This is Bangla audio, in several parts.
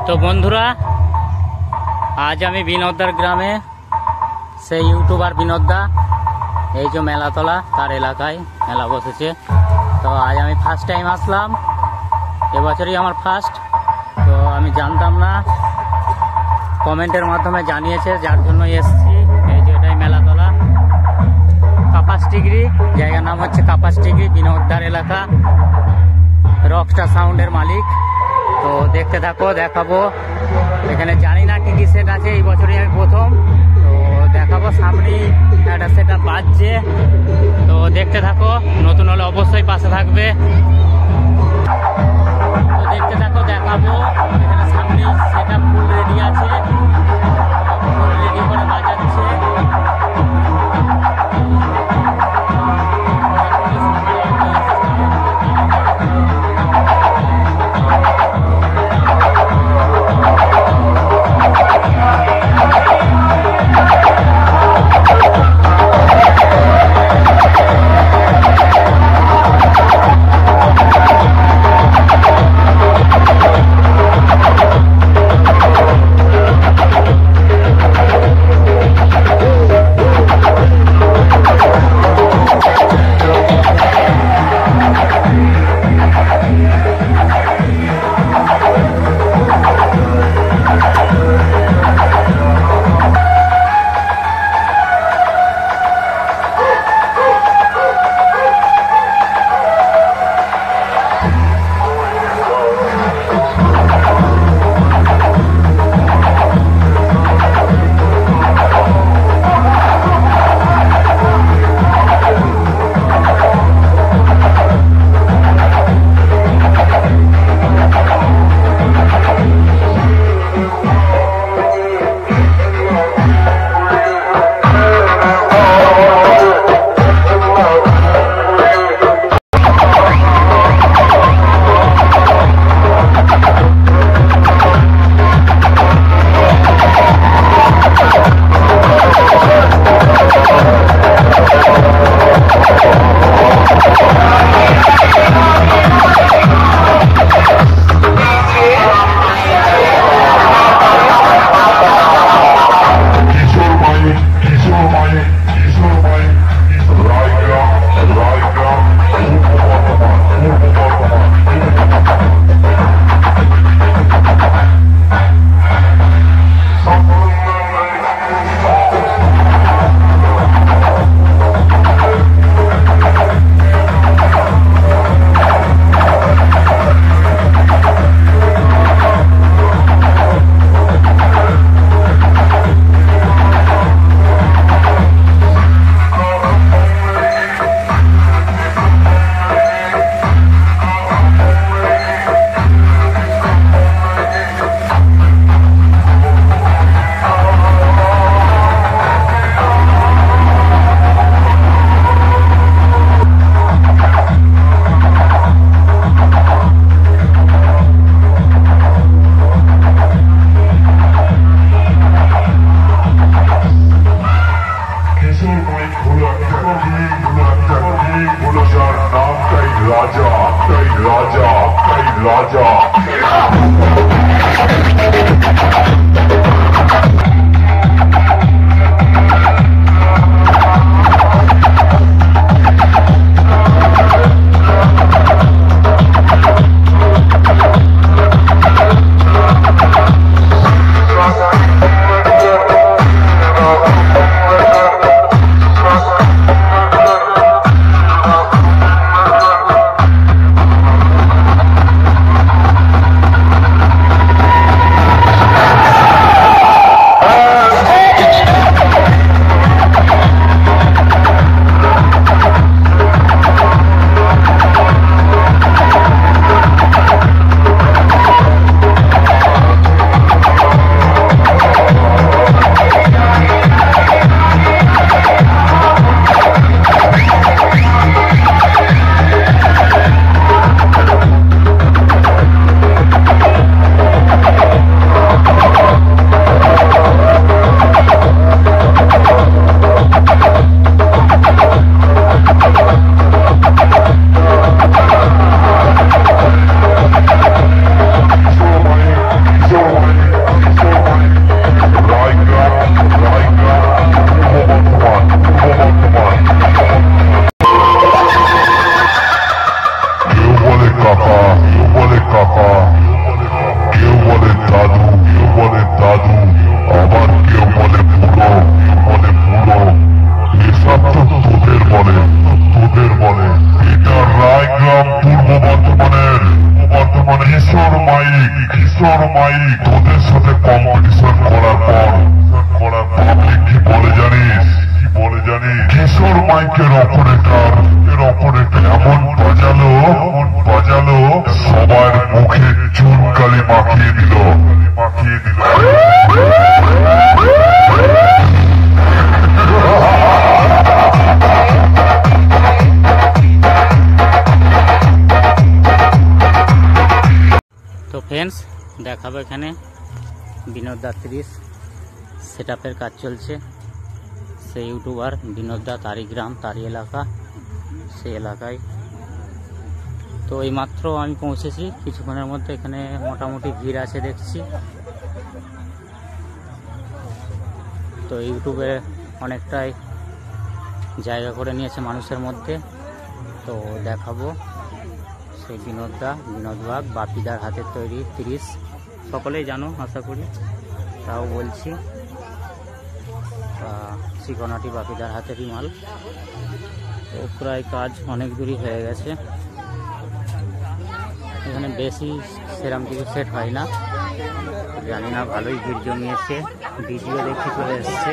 তো বন্ধুরা, আজ আমি বিনোদার গ্রামে, সেই ইউটিউবার বিনোদদা, এই যে মেলাতলা তার এলাকায় মেলা বসেছে। তো আজ আমি ফার্স্ট টাইম আসলাম, এবছরই আমার ফার্স্ট। তো আমি জানতাম না, কমেন্টের মাধ্যমে জানিয়েছে, যার জন্য এসেছি। এই যে এটাই মেলাতলা, কাপাসডিগরি, জায়গার নাম হচ্ছে কাপাসডিগরি, বিনোদদার এলাকা, রকস্টার সাউন্ডের মালিক। তো দেখতে থাকো, দেখাবো। এখানে জানি না কি কি সেট আছে, এই বছরই আমি প্রথম। তো দেখাবো, সামনেই একটা সেট আপ বাজছে। তো দেখতে থাকো, নতুন হলে অবশ্যই পাশে থাকবে। তো দেখতে থাকো, দেখাবো। এখানে সামনেই সেট আপ ফুল রেডি আছে, ফুল রেডি করে বাজাচ্ছে। কিশোর মাই তোদের সাথে কম্পিটিশন করার পর পাবলিক কি বলে জানিস? কিশোর মাইকের অপারেটর এমন বাজালো সবার মুখে চুনকালি মাখিয়ে দিল। তো ফ্রেন্ডস দেখাবো এখানে বিনোদ দা 30 সেটআপের কাজ চলছে। সেই ইউটিউবার বিনোদ দা তারই গ্রাম তারই এলাকা, সেই এলাকায়। তো এইমাত্র আমি পৌঁছেছি, কিছুক্ষণের মধ্যে এখানে মোটামুটি ভিড় আছে দেখছি। তো ইউটিউবে অনেকটাই জায়গা করে নিয়েছে মানুষের মধ্যে। তো দেখাবো সেই বিনোদ বাগ বাপিদার হাতের তৈরি 30, সকলেই জানো আশা করি, তাও বলছি। চিকনাটি বাপিদার হাতেরই মাল। তো প্রায় কাজ অনেক দূরই হয়ে গেছে। এখানে বেশি সেরাম কিছু সেট হয় না, জানি না, ভালোই ভিড় জমিয়েছে। ভিডিও দেখে চলে এসছে।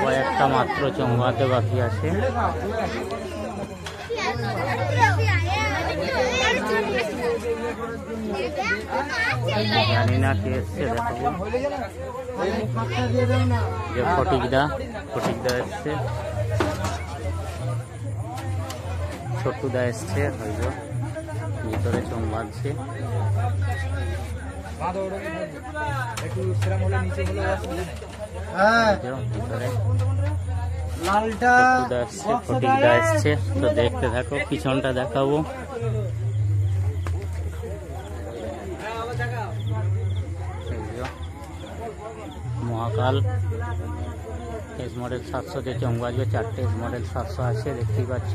কয়েকটা মাত্র চমকাতে বাকি আছে। জানি না কে এসছে, দেখাবো। যে ফটিকদা এসছে, ছোট্টুদা এসছে, হয়তো ভিতরে চোখ বাঁধছে। ভিতরে ফটিকদা এসছে। তো দেখতে থাকো, পিছনটা দেখাবো। মহাকাল এস মডেল 700 দিয়ে চোখ বাজবে। 4টে এস মডেল 700 আছে, দেখতেই পাচ্ছ।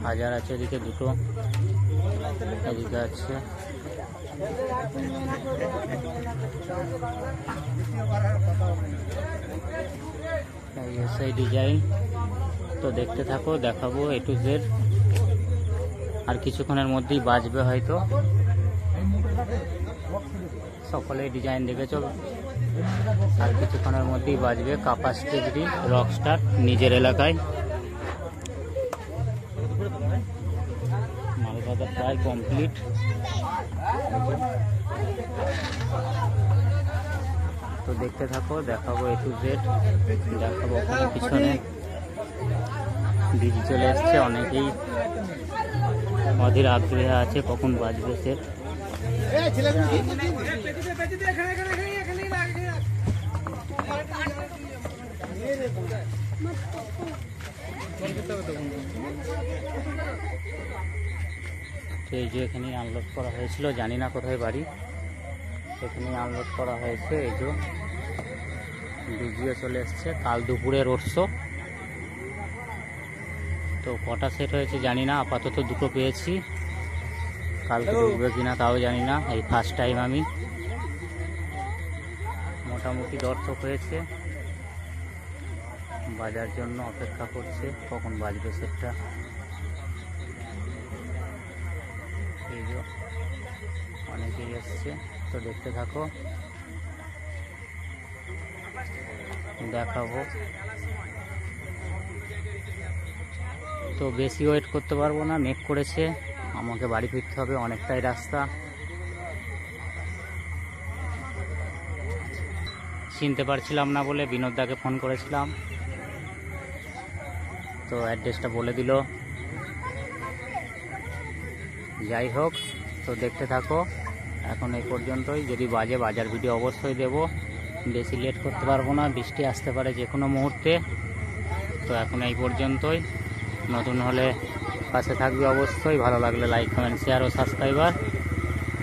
1000 আছে, এদিকে দুটো, এদিকে আছে। সেই ডিজাইন। তো দেখতে থাকো, দেখাবো A to Z। আর কিছুক্ষণের মধ্যেই বাজবে হয়তো, সকলেই ডিজাইন দেখেছো। আর কিছুক্ষণের মধ্যেই বাজবে। ক্যাপাসিটি রকস্টার নিজের এলাকায়। মালবাজার প্রায় কমপ্লিট। তো দেখতে থাকো, দেখাবো A to Z, দেখাবো। ওখানে পিছনে ডিজি চলে এসছে, অনেকেই অধীর আগ্রহে আছে কখন বাজবে সেট। এই যে এখানে আনলোড করা হয়েছিল, জানি না কোথায় বাড়ি, এখানে আনলোড করা হয়েছে। এই যে ডিজিও চলে এসছে, কাল দুপুরে রোড শো। তো কটা সেট হয়েছে জানি না, আপাতত দুটো পেয়েছি। কালকে ঢুকবে কিনা তাও জানি না, এই ফার্স্ট টাইম আমি। মোটামুটি দর্শক হয়েছে, বাজার জন্য অপেক্ষা করছে কখন বাজবে সেটটা। এই যে অনেকেই এসছে, তো দেখতে থাকো, দেখাবো। তো বেশি ওয়েট করতে পারবো না, মেক করেছে, আমাকে বাড়ি ফিরতে হবে, অনেকটাই রাস্তা। চিনতে পারছিলাম না বলে বিনোদদাকে ফোন করেছিলাম, তো অ্যাড্রেসটা বলে দিল। যাই হোক, তো দেখতে থাকো। এখন এই পর্যন্তই, যদি বাজে বাজার ভিডিও অবশ্যই দেব। বেশি লেট করতে পারবো না, বৃষ্টি আসতে পারে যে কোনো মুহূর্তে। তো এখন এই পর্যন্তই। নতুন হলে পাশে থাকবে অবশ্যই, ভালো লাগলে লাইক কমেন্ট শেয়ার ও সাবস্ক্রাইবার।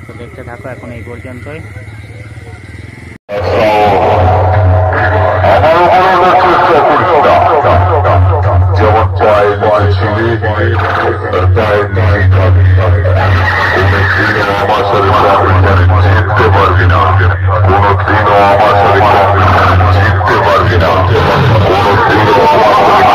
তো দেখতে থাকো, এখন এই পর্যন্তই। যেমন পায়ে ছিলে পায়ে নিয়ে থাকবে, কোনদিনও আমার সাথে কম্পিটিশনে জিততে পারবি না, কোনদিনও আমার সাথে কম্পিটিশনে জিততে পারবি না, কোনদিনও আমার সাথে